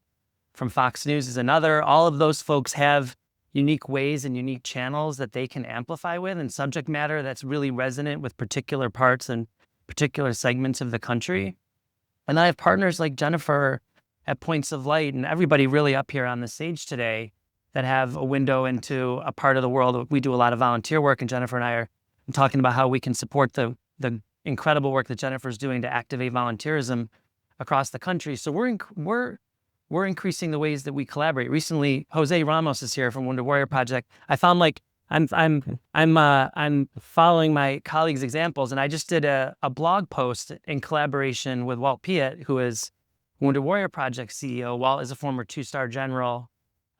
from Fox News is another. All of those folks have unique ways and unique channels that they can amplify with, and subject matter that's really resonant with particular parts and particular segments of the country. And I have partners like Jennifer at Points of Light and everybody really up here on the stage today that have a window into a part of the world. We do a lot of volunteer work, and Jennifer and I are talking about how we can support the incredible work that Jennifer's doing to activate volunteerism across the country. So we're increasing the ways that we collaborate. Recently, Jose Ramos is here from Wounded Warrior Project. I found like I'm following my colleagues' examples, and I just did a blog post in collaboration with Walt Piet, who is Wounded Warrior Project CEO. Walt is a former 2-star general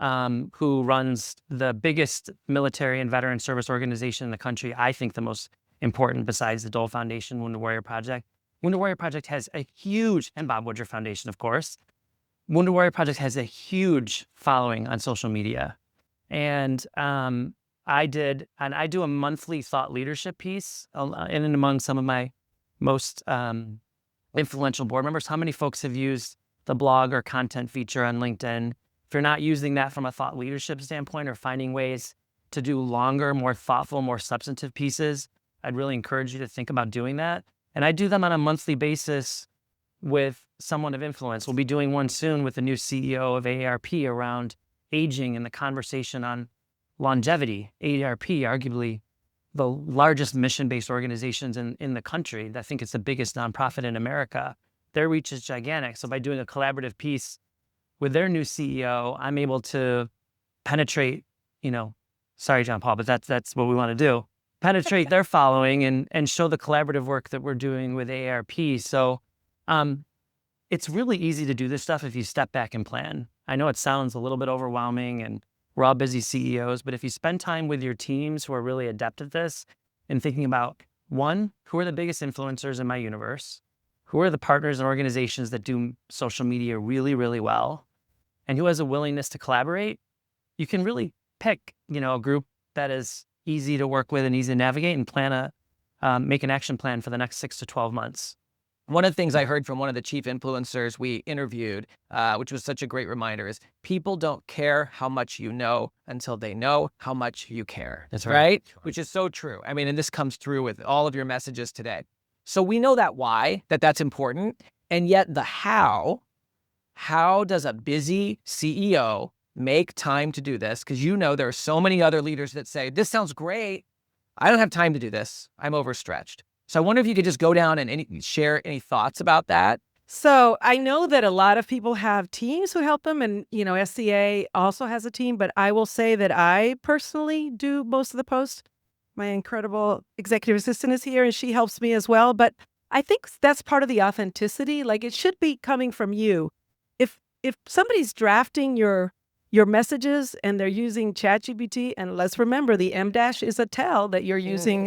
who runs the biggest military and veteran service organization in the country. I think the most important besides the Dole Foundation, Wounded Warrior Project. Wounded Warrior Project has a huge, and Bob Woodruff Foundation, of course. Wounded Warrior Project has a huge following on social media. And I do a monthly thought leadership piece in and among some of my most influential board members. How many folks have used the blog or content feature on LinkedIn? If you're not using that from a thought leadership standpoint or finding ways to do longer, more thoughtful, more substantive pieces, I'd really encourage you to think about doing that. And I do them on a monthly basis with someone of influence. We'll be doing one soon with the new CEO of AARP around aging and the conversation on longevity. AARP, arguably the largest mission-based organizations in the country. I think it's the biggest nonprofit in America. Their reach is gigantic. So by doing a collaborative piece with their new CEO, I'm able to penetrate, sorry, John Paul, but that's what we want to do. Penetrate their following and show the collaborative work that we're doing with AARP. So it's really easy to do this stuff if you step back and plan. I know it sounds a little bit overwhelming and we're all busy CEOs, but if you spend time with your teams who are really adept at this and thinking about, one, who are the biggest influencers in my universe? Who are the partners and organizations that do social media really, really well? And who has a willingness to collaborate? You can really pick, a group that is easy to work with and easy to navigate and make an action plan for the next 6 to 12 months. One of the things I heard from one of the chief influencers we interviewed, which was such a great reminder, is people don't care how much you know until they know how much you care. That's right. Which is so true. I mean, and this comes through with all of your messages today. So we know that why, that's important. And yet the how does a busy CEO make time to do this? Because there are so many other leaders that say, this sounds great. I don't have time to do this. I'm overstretched. So I wonder if you could just go down and share any thoughts about that. So I know that a lot of people have teams who help them, and SCA also has a team, but I will say that I personally do most of the posts. My incredible executive assistant is here and she helps me as well. But I think that's part of the authenticity. Like, it should be coming from you. If somebody's drafting your messages and they're using ChatGPT, and let's remember the M- is a tell that you're using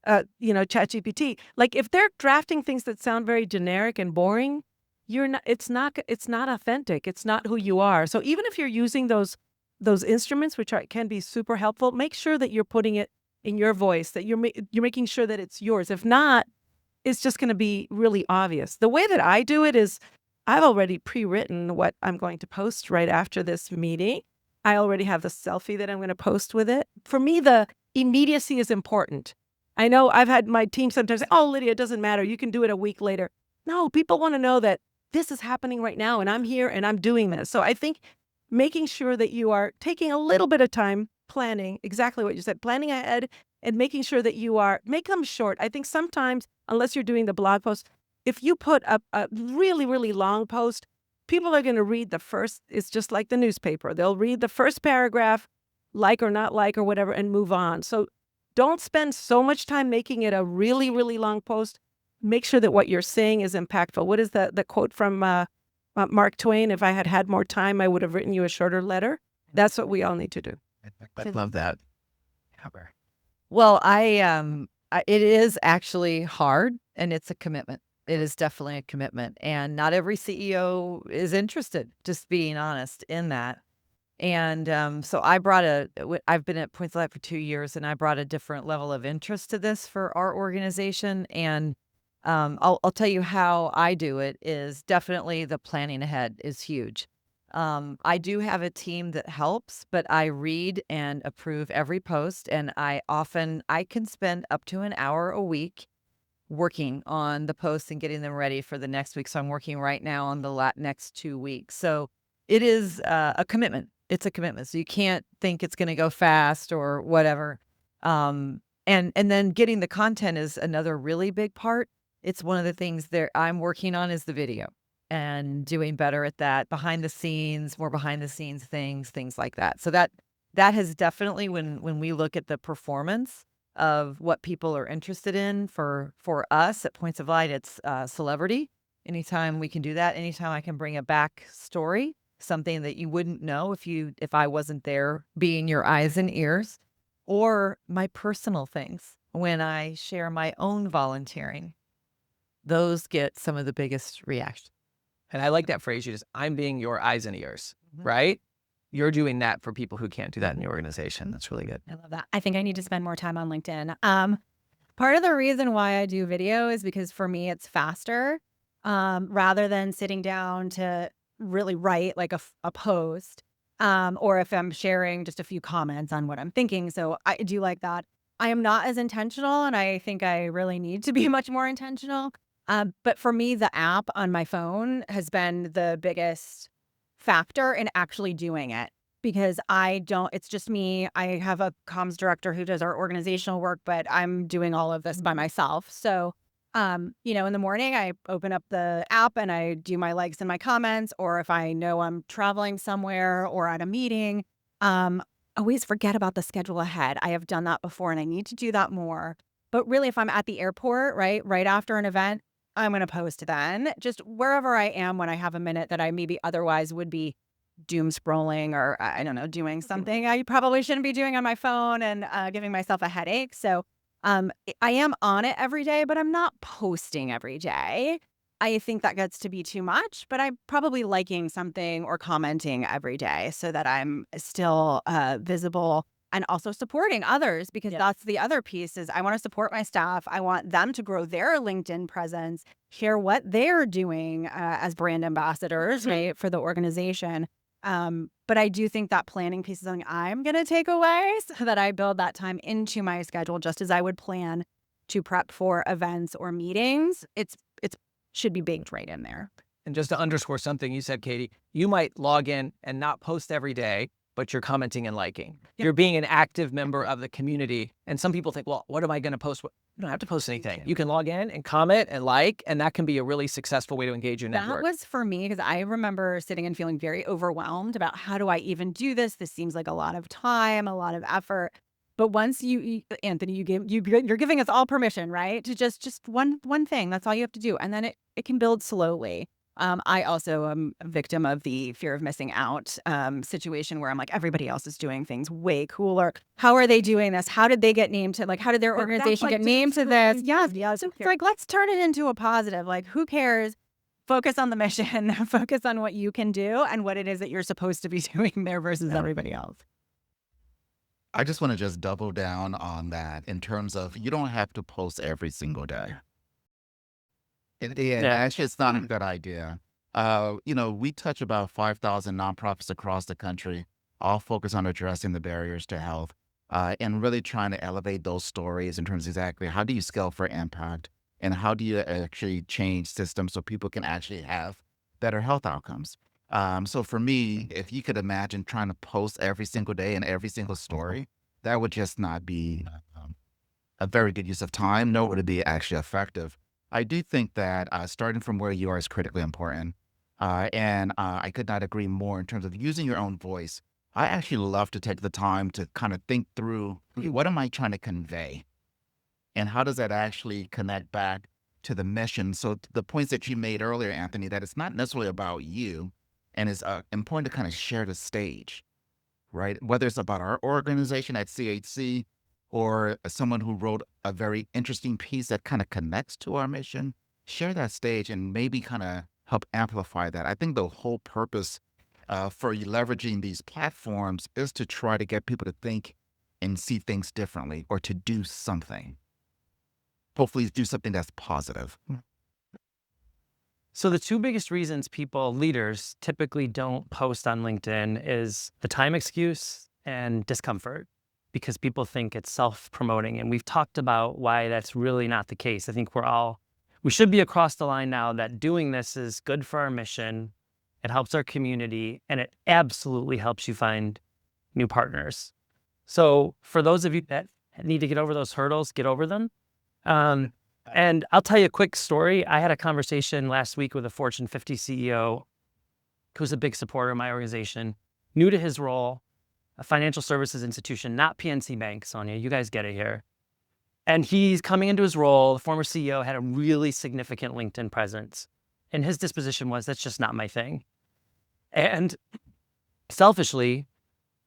ChatGPT. Like, if they're drafting things that sound very generic and boring, it's not authentic. It's not who you are. So even if you're using those instruments, which can be super helpful, make sure that you're putting it in your voice, that you're making sure that it's yours. If not, it's just going to be really obvious. The way that I do it is I've already pre-written what I'm going to post right after this meeting. I already have the selfie that I'm going to post with it. For me, the immediacy is important. I know I've had my team sometimes say, oh, Lidia, it doesn't matter. You can do it a week later. No, people want to know that this is happening right now and I'm here and I'm doing this. So I think making sure that you are taking a little bit of time planning, exactly what you said, planning ahead and making sure that make them short. I think sometimes, unless you're doing the blog post, if you put up a really, really long post, people are going to read it's just like the newspaper. They'll read the first paragraph, like or not like or whatever, and move on. So don't spend so much time making it a really, really long post. Make sure that what you're saying is impactful. What is the quote from Mark Twain? If I had had more time, I would have written you a shorter letter. That's what we all need to do. I love that. Well, it is actually hard, and it's a commitment. It is definitely a commitment, and not every CEO is interested, just being honest in that. And so I've been at Points of Light for 2 years, and I brought a different level of interest to this for our organization. And I'll tell you how I do it is definitely the planning ahead is huge. I do have a team that helps, but I read and approve every post, and I can spend up to an hour a week working on the posts and getting them ready for the next week. So I'm working right now on the next 2 weeks. So it is a commitment. It's a commitment. So you can't think it's going to go fast or whatever. And then getting the content is another really big part. It's one of the things that I'm working on is the video and doing better at that behind the scenes, more behind the scenes things like that. So that has definitely when we look at the performance of what people are interested in for us at Points of Light, it's celebrity. Anytime we can do that, anytime I can bring a back story, something that you wouldn't know if I wasn't there being your eyes and ears, or my personal things when I share my own volunteering. Those get some of the biggest reactions. And I like that phrase you just, I'm being your eyes and ears, Mhm. right? You're doing that for people who can't do that in your organization. That's really good. I love that. I think I need to spend more time on LinkedIn. Part of the reason why I do video is because for me it's faster, rather than sitting down to really write like a post, or if I'm sharing just a few comments on what I'm thinking. So I do like that. I am not as intentional, and I think I really need to be much more intentional. But for me, the app on my phone has been the biggest factor in actually doing it because it's just me. I have a comms director who does our organizational work, but I'm doing all of this by myself. So, in the morning, I open up the app and I do my likes and my comments, or if I know I'm traveling somewhere or at a meeting, always forget about the schedule ahead. I have done that before and I need to do that more. But really, if I'm at the airport, right after an event, I'm going to post then, just wherever I am when I have a minute that I maybe otherwise would be doom scrolling or I don't know, doing something I probably shouldn't be doing on my phone and giving myself a headache. So I am on it every day, but I'm not posting every day. I think that gets to be too much, but I'm probably liking something or commenting every day so that I'm still visible and also supporting others because that's the other piece is I want to support my staff. I want them to grow their LinkedIn presence, share what they're doing as brand ambassadors, right, for the organization. But I do think that planning piece is something I'm going to take away so that I build that time into my schedule just as I would plan to prep for events or meetings. It's should be baked right in there. And just to underscore something you said, Katie, you might log in and not post every day, but you're commenting and liking. Yep. You're being an active member of the community. And some people think, well, what am I going to post? You don't have to post anything. You can log in and comment and like, and that can be a really successful way to engage your network. That was for me because I remember sitting and feeling very overwhelmed about how do I even do this? This seems like a lot of time, a lot of effort. But once Anthony, you're giving us all permission, right? To just one thing. That's all you have to do. And then it can build slowly. I also am a victim of the fear of missing out situation where I'm like, everybody else is doing things way cooler. How are they doing this? How did they get named to how did their organization get named to this? Yes. So it's like, let's turn it into a positive. Like, who cares? Focus on the mission, focus on what you can do and what it is that you're supposed to be doing there versus everybody else. I just want to just double down on that in terms of you don't have to post every single day. Actually, it's not a good idea. We touch about 5,000 nonprofits across the country, all focused on addressing the barriers to health and really trying to elevate those stories in terms of exactly how do you scale for impact and how do you actually change systems so people can actually have better health outcomes. So for me, if you could imagine trying to post every single day and every single story, that would just not be a very good use of time, nor would it be actually effective. I do think that starting from where you are is critically important. And I could not agree more in terms of using your own voice. I actually love to take the time to kind of think through what am I trying to convey? And how does that actually connect back to the mission? So the points that you made earlier, Anthony, that it's not necessarily about you and it's important to kind of share the stage, right? Whether it's about our organization at CHC or someone who wrote a very interesting piece that kind of connects to our mission, share that stage and maybe kind of help amplify that. I think the whole purpose for leveraging these platforms is to try to get people to think and see things differently or to do something. hopefully do something that's positive. So the two biggest reasons leaders typically don't post on LinkedIn is the time excuse and discomfort, because people think it's self-promoting. And we've talked about why that's really not the case. I think we should be across the line now that doing this is good for our mission. It helps our community, and it absolutely helps you find new partners. So for those of you that need to get over those hurdles, get over them. And I'll tell you a quick story. I had a conversation last week with a Fortune 50 CEO who's a big supporter of my organization, new to his role, a financial services institution, not PNC Bank, Sonia, you guys get it here. And he's coming into his role. The former CEO had a really significant LinkedIn presence. And his disposition was, that's just not my thing. And selfishly,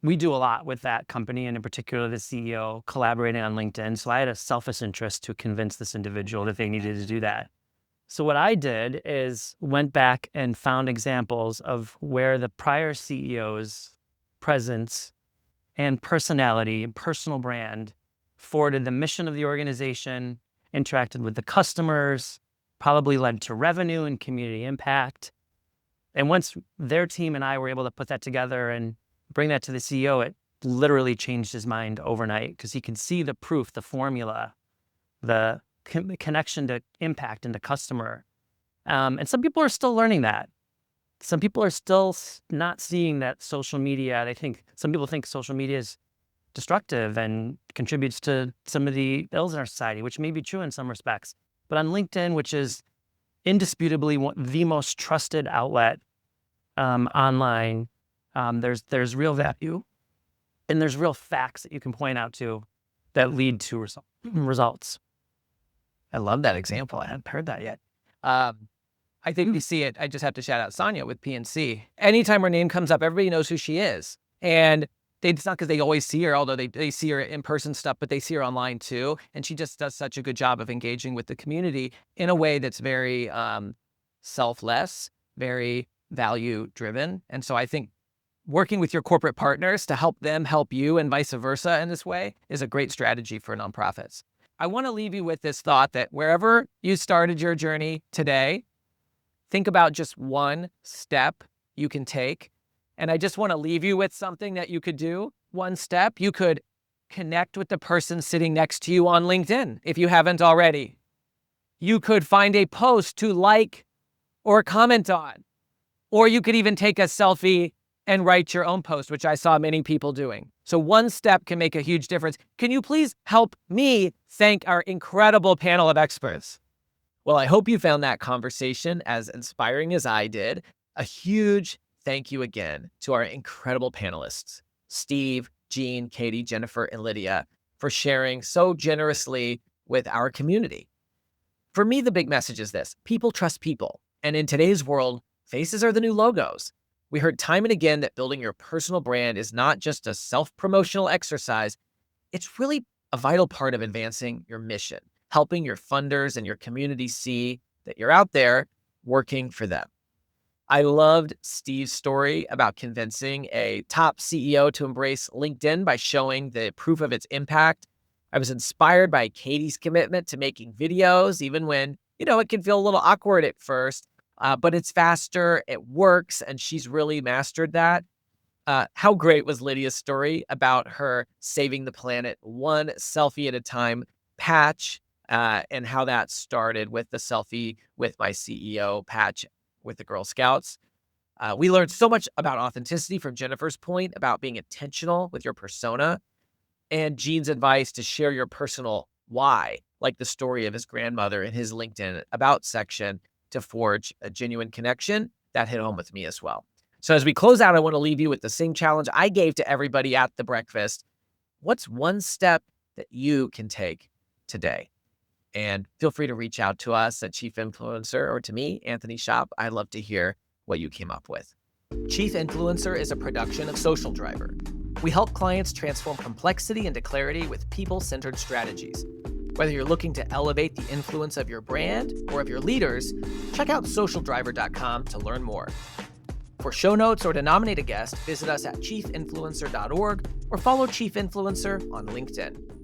we do a lot with that company, and in particular, the CEO collaborating on LinkedIn. So I had a selfish interest to convince this individual that they needed to do that. So what I did is went back and found examples of where the prior CEO's presence and personality and personal brand forwarded the mission of the organization, interacted with the customers, probably led to revenue and community impact. And once their team and I were able to put that together and bring that to the CEO, it literally changed his mind overnight, because he can see the proof, the formula, the connection to impact and to customer. And some people are still learning that. Some people are still not seeing that social media. Some people think social media is destructive and contributes to some of the ills in our society, which may be true in some respects. But on LinkedIn, which is indisputably the most trusted outlet online, there's real value, and there's real facts that you can point out to that lead to results. I love that example. I hadn't heard that yet. I think we see it. I just have to shout out Sonia with PNC. Anytime her name comes up, everybody knows who she is. And it's not because they always see her, although they see her in person stuff, but they see her online too. And she just does such a good job of engaging with the community in a way that's very selfless, very value driven. And so I think working with your corporate partners to help them help you and vice versa in this way is a great strategy for nonprofits. I want to leave you with this thought that wherever you started your journey today, think about just one step you can take. And I just want to leave you with something that you could do. One step, you could connect with the person sitting next to you on LinkedIn if you haven't already. You could find a post to like or comment on. Or you could even take a selfie and write your own post, which I saw many people doing. So one step can make a huge difference. Can you please help me thank our incredible panel of experts? Well, I hope you found that conversation as inspiring as I did. A huge thank you again to our incredible panelists, Steve, Jean, Katie, Jennifer, and Lidia, for sharing so generously with our community. For me, the big message is this: people trust people. And in today's world, faces are the new logos. We heard time and again that building your personal brand is not just a self-promotional exercise. It's really a vital part of advancing your mission, helping your funders and your community see that you're out there working for them. I loved Steve's story about convincing a top CEO to embrace LinkedIn by showing the proof of its impact. I was inspired by Katie's commitment to making videos, even when, it can feel a little awkward at first. But it's faster, it works, and she's really mastered that. How great was Lidia's story about her saving the planet one selfie at a time patch, and how that started with the selfie with my CEO patch with the Girl Scouts. We learned so much about authenticity from Jennifer's point about being intentional with your persona, and Jean's advice to share your personal why, like the story of his grandmother in his LinkedIn About section, to forge a genuine connection. That hit home with me as well. So as we close out, I want to leave you with the same challenge I gave to everybody at the breakfast. What's one step that you can take today? And feel free to reach out to us at Chief Influencer or to me, Anthony Schwab. I'd love to hear what you came up with. Chief Influencer is a production of Social Driver. We help clients transform complexity into clarity with people-centered strategies. Whether you're looking to elevate the influence of your brand or of your leaders, check out socialdriver.com to learn more. For show notes or to nominate a guest, visit us at chiefinfluencer.org or follow Chief Influencer on LinkedIn.